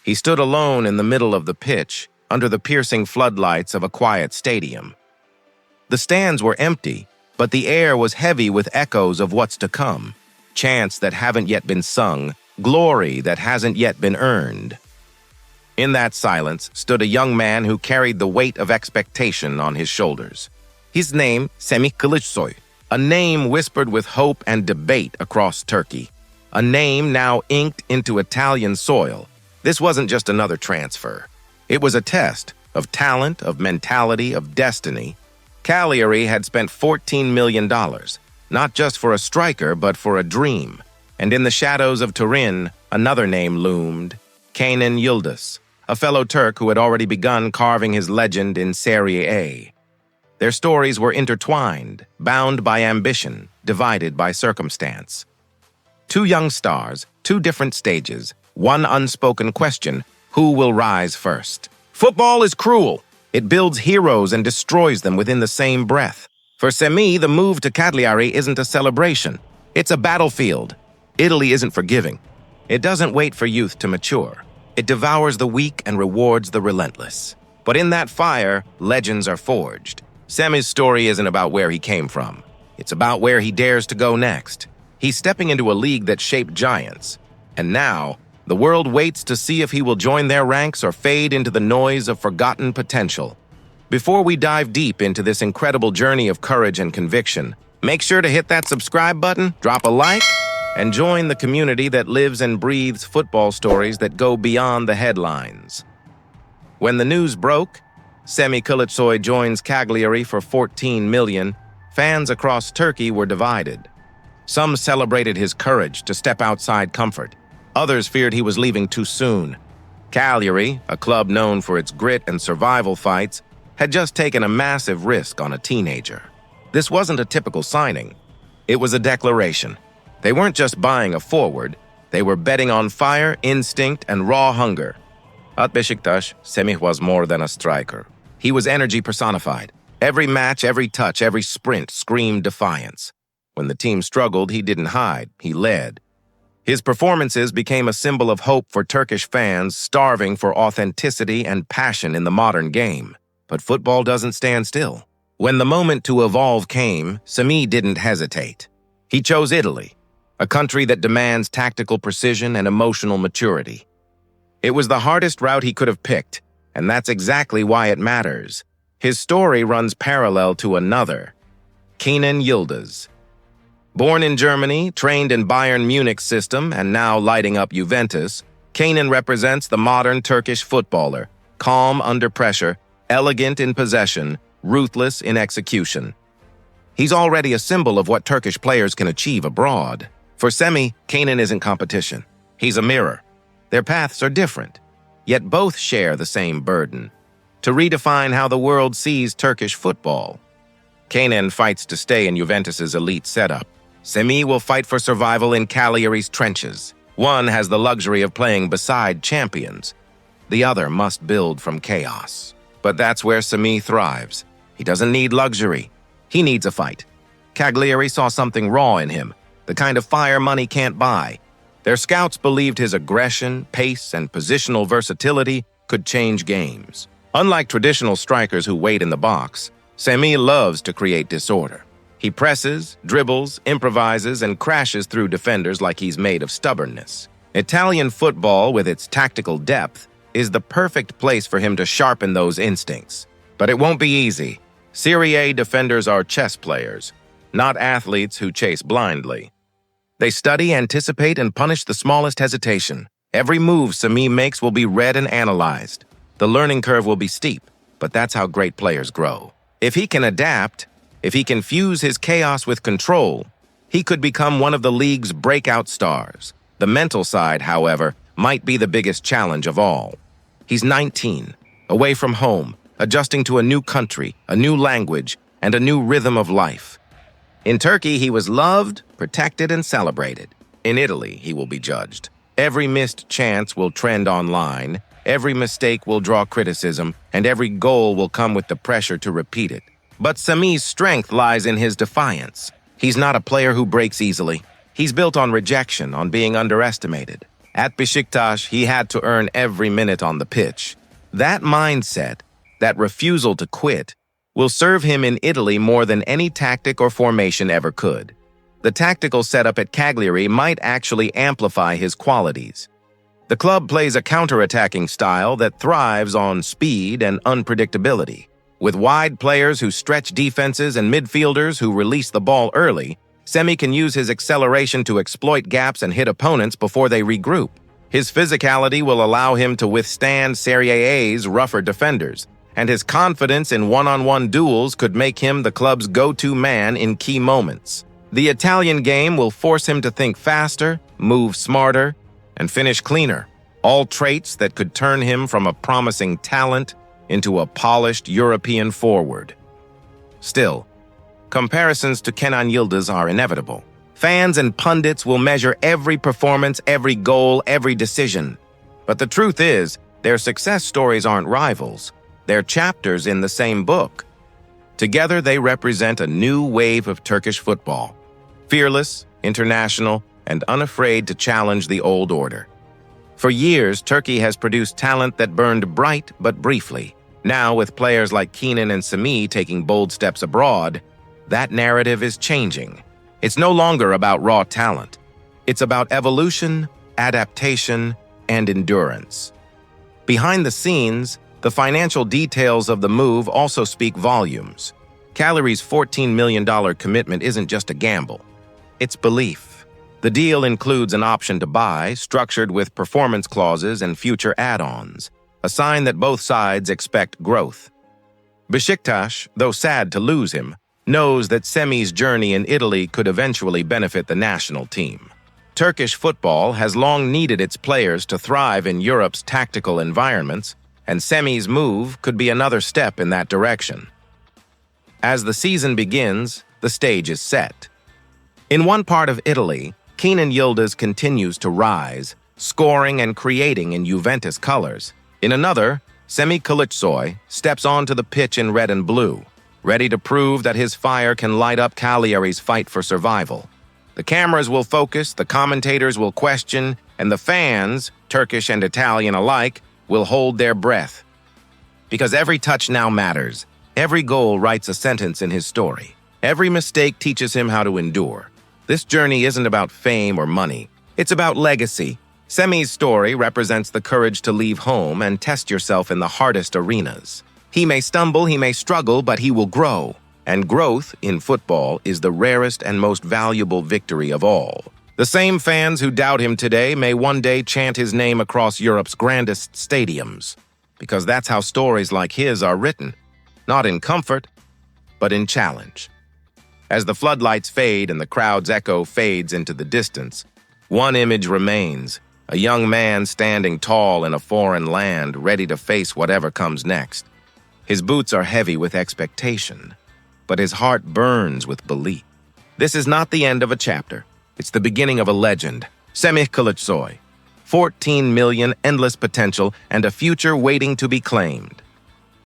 He stood alone in the middle of the pitch, under the piercing floodlights of a quiet stadium. The stands were empty, but the air was heavy with echoes of what's to come. Chants that haven't yet been sung, glory that hasn't yet been earned. In that silence stood a young man who carried the weight of expectation on his shoulders. His name, Semih Kılıçsoy, a name whispered with hope and debate across Turkey. A name now inked into Italian soil. This wasn't just another transfer. It was a test of talent, of mentality, of destiny. Cagliari had spent $14 million, not just for a striker, but for a dream. And in the shadows of Turin, another name loomed, Kenan Yıldız, a fellow Turk who had already begun carving his legend in Serie A. Their stories were intertwined, bound by ambition, divided by circumstance. Two young stars, two different stages, one unspoken question: who will rise first? Football is cruel. It builds heroes and destroys them within the same breath. For Semih, the move to Cagliari isn't a celebration. It's a battlefield. Italy isn't forgiving. It doesn't wait for youth to mature. It devours the weak and rewards the relentless. But in that fire, legends are forged. Semih's story isn't about where he came from. It's about where he dares to go next. He's stepping into a league that shaped giants. And now, the world waits to see if he will join their ranks or fade into the noise of forgotten potential. Before we dive deep into this incredible journey of courage and conviction, make sure to hit that subscribe button, drop a like, and join the community that lives and breathes football stories that go beyond the headlines. When the news broke, Semih Kılıçsoy joins Cagliari for $14 million, fans across Turkey were divided. Some celebrated his courage to step outside comfort. Others feared he was leaving too soon. Cagliari, a club known for its grit and survival fights, had just taken a massive risk on a teenager. This wasn't a typical signing. It was a declaration. They weren't just buying a forward, they were betting on fire, instinct, and raw hunger. At Besiktas, Semih was more than a striker. He was energy personified. Every match, every touch, every sprint screamed defiance. When the team struggled, he didn't hide, he led. His performances became a symbol of hope for Turkish fans starving for authenticity and passion in the modern game. But football doesn't stand still. When the moment to evolve came, Semih didn't hesitate. He chose Italy, a country that demands tactical precision and emotional maturity. It was the hardest route he could have picked, and that's exactly why it matters. His story runs parallel to another, Kenan Yıldız. Born in Germany, trained in Bayern Munich's system, and now lighting up Juventus, Kenan represents the modern Turkish footballer, calm under pressure, elegant in possession, ruthless in execution. He's already a symbol of what Turkish players can achieve abroad. For Semih, Kenan isn't competition. He's a mirror. Their paths are different, yet both share the same burden: to redefine how the world sees Turkish football. Kenan fights to stay in Juventus's elite setup. Semih will fight for survival in Cagliari's trenches. One has the luxury of playing beside champions. The other must build from chaos. But that's where Semih thrives. He doesn't need luxury. He needs a fight. Cagliari saw something raw in him, the kind of fire money can't buy. Their scouts believed his aggression, pace, and positional versatility could change games. Unlike traditional strikers who wait in the box, Semih loves to create disorder. He presses, dribbles, improvises, and crashes through defenders like he's made of stubbornness. Italian football, with its tactical depth, is the perfect place for him to sharpen those instincts. But it won't be easy. Serie A defenders are chess players, not athletes who chase blindly. They study, anticipate, and punish the smallest hesitation. Every move Semih makes will be read and analyzed. The learning curve will be steep, but that's how great players grow. If he can adapt, if he can fuse his chaos with control, he could become one of the league's breakout stars. The mental side, however, might be the biggest challenge of all. He's 19, away from home, adjusting to a new country, a new language, and a new rhythm of life. In Turkey, he was loved, protected, and celebrated. In Italy, he will be judged. Every missed chance will trend online, every mistake will draw criticism, and every goal will come with the pressure to repeat it. But Semih's strength lies in his defiance. He's not a player who breaks easily. He's built on rejection, on being underestimated. At Besiktas, he had to earn every minute on the pitch. That mindset, that refusal to quit, will serve him in Italy more than any tactic or formation ever could. The tactical setup at Cagliari might actually amplify his qualities. The club plays a counter-attacking style that thrives on speed and unpredictability. With wide players who stretch defenses and midfielders who release the ball early, Semih can use his acceleration to exploit gaps and hit opponents before they regroup. His physicality will allow him to withstand Serie A's rougher defenders, and his confidence in one-on-one duels could make him the club's go-to man in key moments. The Italian game will force him to think faster, move smarter, and finish cleaner, all traits that could turn him from a promising talent into a polished European forward. Still, comparisons to Kenan Yıldız are inevitable. Fans and pundits will measure every performance, every goal, every decision. But the truth is, their success stories aren't rivals. They're chapters in the same book. Together, they represent a new wave of Turkish football. Fearless, international, and unafraid to challenge the old order. For years, Turkey has produced talent that burned bright but briefly. Now, with players like Kenan and Semih taking bold steps abroad, that narrative is changing. It's no longer about raw talent. It's about evolution, adaptation, and endurance. Behind the scenes, the financial details of the move also speak volumes. Cagliari's $14 million commitment isn't just a gamble. It's belief. The deal includes an option to buy, structured with performance clauses and future add-ons, a sign that both sides expect growth. Besiktas, though sad to lose him, knows that Semih's journey in Italy could eventually benefit the national team. Turkish football has long needed its players to thrive in Europe's tactical environments, and Semih's move could be another step in that direction. As the season begins, the stage is set. In one part of Italy, Kenan Yıldız continues to rise, scoring and creating in Juventus colors. In another, Semih Kılıçsoy steps onto the pitch in red and blue, ready to prove that his fire can light up Cagliari's fight for survival. The cameras will focus, the commentators will question, and the fans, Turkish and Italian alike, will hold their breath. Because every touch now matters. Every goal writes a sentence in his story. Every mistake teaches him how to endure. This journey isn't about fame or money. It's about legacy. Semih's story represents the courage to leave home and test yourself in the hardest arenas. He may stumble, he may struggle, but he will grow. And growth, in football, is the rarest and most valuable victory of all. The same fans who doubt him today may one day chant his name across Europe's grandest stadiums. Because that's how stories like his are written. Not in comfort, but in challenge. As the floodlights fade and the crowd's echo fades into the distance, one image remains, a young man standing tall in a foreign land, ready to face whatever comes next. His boots are heavy with expectation, but his heart burns with belief. This is not the end of a chapter. It's the beginning of a legend. Semih Kılıçsoy. 14 million, endless potential, and a future waiting to be claimed.